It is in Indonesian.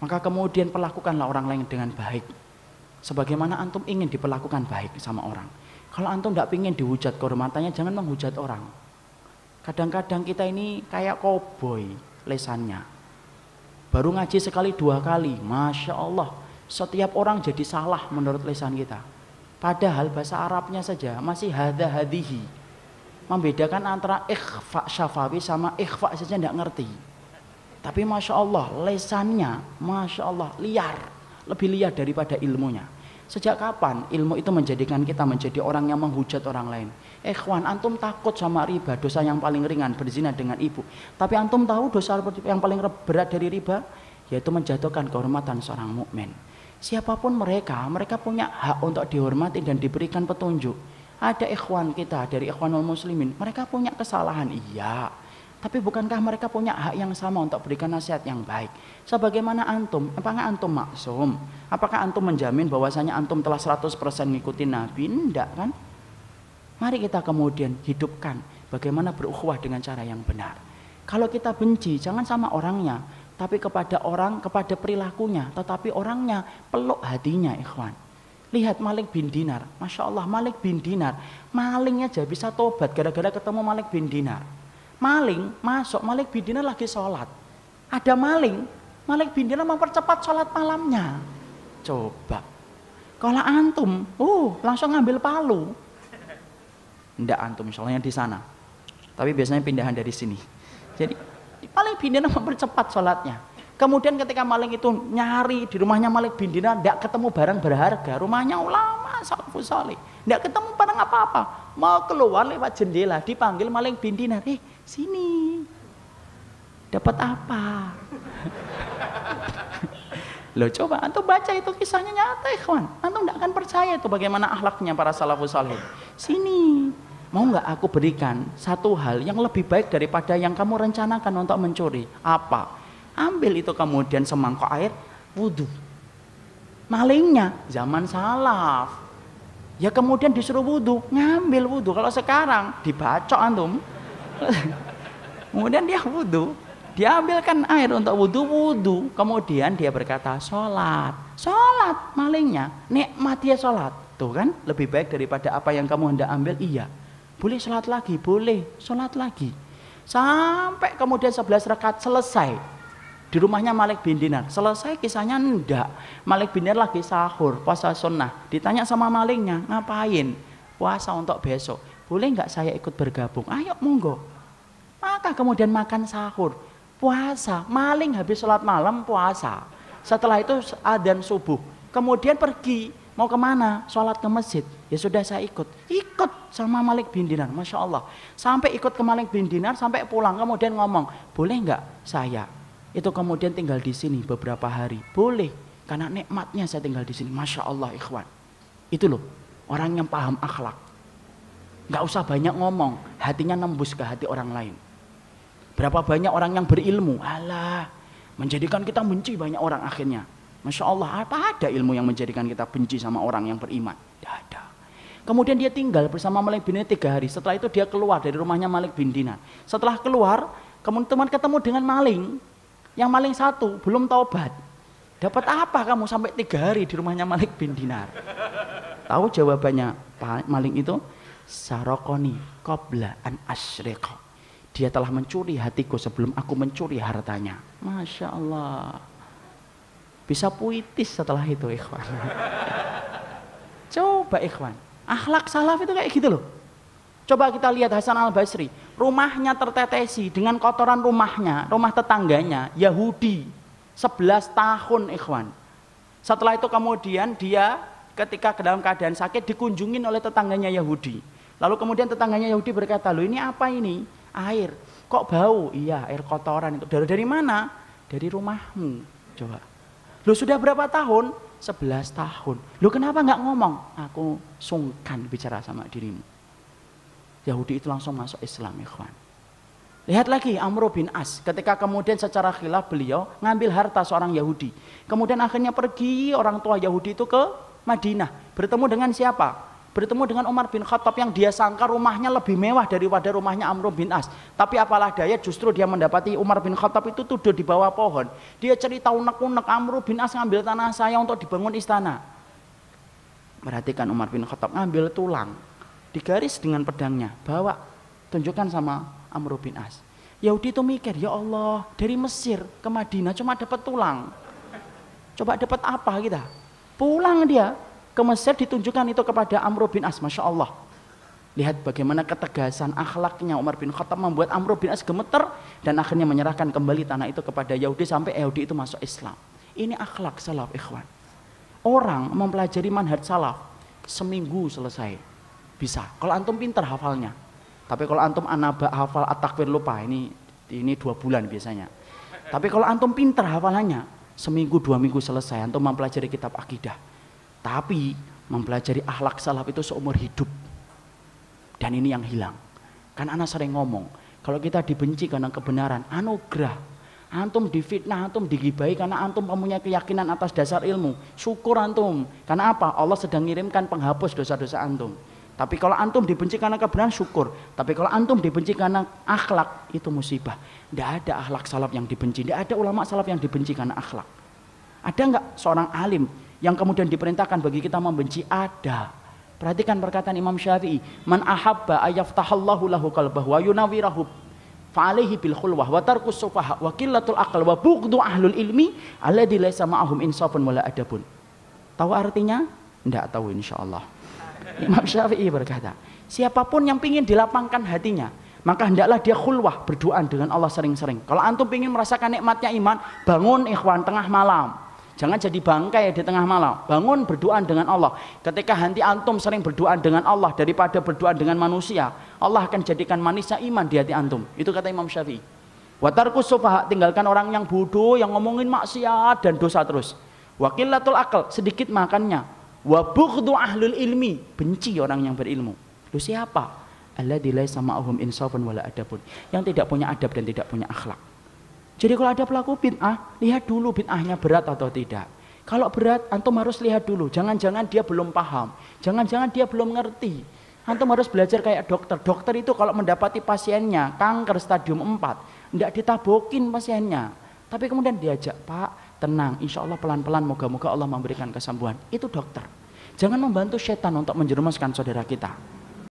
Maka kemudian perlakukanlah orang lain dengan baik. Sebagaimana antum ingin diperlakukan baik sama orang. Kalau antum tidak ingin dihujat kehormatannya, jangan menghujat orang. Kadang-kadang kita ini kayak koboi lesannya. Baru ngaji sekali 2 kali, Masya Allah. Setiap orang jadi salah menurut lesan kita. Padahal bahasa Arabnya saja masih hada hadihi. Membedakan antara ikhfa syafawi sama ikhfa saja tidak ngerti. Tapi Masya Allah lesannya, Masya Allah liar, lebih liar daripada ilmunya. Sejak kapan ilmu itu menjadikan kita menjadi orang yang menghujat orang lain? Ikhwan, antum takut sama riba, dosa yang paling ringan, berzina dengan ibu. Tapi antum tahu dosa yang paling berat dari riba? Yaitu menjatuhkan kehormatan seorang mukmin. Siapapun mereka punya hak untuk dihormati dan diberikan petunjuk. Ada ikhwan kita dari Ikhwanul Muslimin, mereka punya kesalahan, iya. Tapi bukankah mereka punya hak yang sama untuk berikan nasihat yang baik? Sebagaimana antum, apakah antum maksum? Apakah antum menjamin bahwasanya antum telah 100% ngikutin Nabi? Tidak kan? Mari kita kemudian hidupkan bagaimana berukhuwah dengan cara yang benar. Kalau kita benci, jangan sama orangnya, tapi kepada orang, kepada perilakunya, tetapi orangnya peluk hatinya, ikhwan. Lihat Malik bin Dinar, Masya Allah Malik bin Dinar, malingnya aja bisa tobat gara-gara ketemu Malik bin Dinar. Maling masuk, Malik bin Dinar lagi sholat. Ada maling, Malik bin Dinar mempercepat sholat malamnya. Coba, kalau antum, langsung ngambil palu. Ndak antum, soalnya di sana. Tapi biasanya pindahan dari sini. Jadi Malik bin Dinar mempercepat sholatnya. Kemudian ketika maling itu nyari di rumahnya Malik bin Dinar, ndak ketemu barang berharga. Rumahnya ulama, salafus saleh. Ndak ketemu barang apa-apa. Mau keluar lewat jendela, dipanggil Malik bin Dinar. Sini. Dapat apa? Loh coba antum baca itu kisahnya nyata ikhwan. Antum tidak akan percaya itu bagaimana akhlaknya para salafus saleh. Sini. Mau nggak aku berikan satu hal yang lebih baik daripada yang kamu rencanakan untuk mencuri? Apa? Ambil itu kemudian semangkok air, wudhu. Malingnya zaman salaf. Ya kemudian disuruh wudhu, ngambil wudhu. Kalau sekarang dibacok antum. Kemudian dia wudhu, dia ambilkan air untuk wudhu, kemudian dia berkata sholat malingnya, nikmat dia sholat, tuh kan lebih baik daripada apa yang kamu hendak ambil. Iya, boleh sholat lagi, boleh sholat lagi, sampai kemudian 11 rakaat selesai di rumahnya Malik bin Dinar. Selesai kisahnya enggak, Malik bin Dinar lagi sahur puasa sunnah, ditanya sama malingnya, ngapain? Puasa untuk besok. Boleh nggak saya ikut bergabung? Ayo monggo. Maka kemudian makan sahur, puasa, maling habis sholat malam puasa. Setelah itu adzan subuh, kemudian pergi, mau kemana? Sholat ke masjid. Ya sudah saya ikut sama Malik bin Dinar, Masya Allah. Sampai ikut ke Malik bin Dinar, sampai pulang kemudian ngomong, boleh nggak saya itu kemudian tinggal di sini beberapa hari? Boleh, karena nikmatnya saya tinggal di sini. Masya Allah ikhwan. Itu loh orang yang paham akhlak. Nggak usah banyak ngomong, hatinya nembus ke hati orang lain. Berapa banyak orang yang berilmu, alah, menjadikan kita benci banyak orang akhirnya. Masya Allah, apa ada ilmu yang menjadikan kita benci sama orang yang beriman? Tidak ada. Kemudian dia tinggal bersama Malik bin Dinar 3 hari. Setelah itu dia keluar dari rumahnya Malik bin Dinar. Setelah keluar, kemudian ketemu dengan maling. Yang maling satu belum taubat. Dapat apa kamu sampai 3 hari di rumahnya Malik bin Dinar? Tahu jawabannya maling itu? Sarokoni qabla an asyriqa. Dia telah mencuri hatiku sebelum aku mencuri hartanya. Masya Allah. Bisa puitis setelah itu ikhwan. Coba ikhwan, akhlak salaf itu kayak gitu loh. Coba kita lihat Hasan al-Basri, rumahnya tertetesi dengan kotoran rumahnya, rumah tetangganya Yahudi 11 tahun ikhwan. Setelah itu kemudian dia ketika dalam keadaan sakit dikunjungin oleh tetangganya Yahudi. Lalu kemudian tetangganya Yahudi berkata, loh ini apa ini? Air. Kok bau? Iya, air kotoran itu. Dari mana? Dari rumahmu. Coba. Loh sudah berapa tahun? 11 tahun. Loh kenapa nggak ngomong? Aku sungkan bicara sama dirimu. Yahudi itu langsung masuk Islam, ikhwan. Lihat lagi Amr bin As. Ketika kemudian secara khilaf beliau ngambil harta seorang Yahudi. Kemudian akhirnya pergi orang tua Yahudi itu ke Madinah. Bertemu dengan siapa? bertemu dengan Umar bin Khattab yang dia sangka rumahnya lebih mewah daripada rumahnya Amr bin As. Tapi apalah daya, justru dia mendapati Umar bin Khattab itu tidur di bawah pohon. Dia cerita unek-unek, Amr bin As ngambil tanah saya untuk dibangun istana. Perhatikan, Umar bin Khattab ngambil tulang, digaris dengan pedangnya, bawa, tunjukkan sama Amr bin As. Yahudi itu mikir, ya Allah, dari Mesir ke Madinah cuma dapat tulang. Coba dapat apa kita? Pulang dia ke Mesir, ditunjukkan itu kepada Amr bin As. Masya Allah, lihat bagaimana ketegasan akhlaknya Umar bin Khattab membuat Amr bin As gemeter dan akhirnya menyerahkan kembali tanah itu kepada Yahudi sampai Yahudi itu masuk Islam. Ini akhlak salaf, ikhwan. Orang mempelajari manhaj salaf seminggu selesai bisa, kalau antum pintar hafalnya. Tapi kalau antum anaba hafal at-takwir lupa, ini 2 bulan biasanya. Tapi kalau antum pintar hafalannya, seminggu 2 minggu selesai antum mempelajari kitab akidah. Tapi mempelajari akhlak salaf itu seumur hidup. Dan ini yang hilang. Kan ana sering ngomong, kalau kita dibenci karena kebenaran, anugerah. Antum difitnah, antum digibahi karena antum mempunyai keyakinan atas dasar ilmu. Syukur antum. Karena apa? Allah sedang ngirimkan penghapus dosa-dosa antum. Tapi kalau antum dibenci karena kebenaran, syukur. Tapi kalau antum dibenci karena akhlak, itu musibah. Tidak ada akhlak salaf yang dibenci. Tidak ada ulama salaf yang dibenci karena akhlak. Ada enggak seorang alim yang kemudian diperintahkan bagi kita membenci? Ada. Perhatikan perkataan Imam Syafi'i, man ahabba ayyaftahallahu lahu qalbahu wa yunawwirahu fa'alaihi bil khulwah wa tarkus sufaha wa qillatul aql wa bughdu ahlul ilmi alladzi laysa ma'ahum insafun wala adabun. Tahu artinya? Enggak tahu insyaallah. Imam Syafi'i berkata, siapapun yang ingin dilapangkan hatinya, maka hendaklah dia khulwah, berdoa dengan Allah sering-sering. Kalau antum ingin merasakan nikmatnya iman, bangun ikhwan tengah malam. Jangan jadi bangkai di tengah malam. Bangun berdoa dengan Allah. Ketika hati antum sering berdoa dengan Allah daripada berdoa dengan manusia, Allah akan jadikan manisnya iman di hati antum. Itu kata Imam Syafi'i. Wa tarkus sufaha, tinggalkan orang yang bodoh, yang ngomongin maksiat dan dosa terus. Wa qillatul aql, sedikit makannya. Wa bughdu ahlul ilmi, benci orang yang berilmu. Lu siapa? Alladzi laisa ma'ahum insafun wala adabun, yang tidak punya adab dan tidak punya akhlak. Jadi kalau ada pelaku bid'ah, lihat dulu bid'ahnya berat atau tidak. Kalau berat, antum harus lihat dulu. Jangan-jangan dia belum paham. Jangan-jangan dia belum ngerti. Antum harus belajar kayak dokter. Dokter itu kalau mendapati pasiennya kanker stadium 4, tidak ditabokin pasiennya. Tapi kemudian diajak, Pak, tenang, insya Allah pelan-pelan, moga-moga Allah memberikan kesembuhan. Itu dokter. Jangan membantu setan untuk menjerumuskan saudara kita.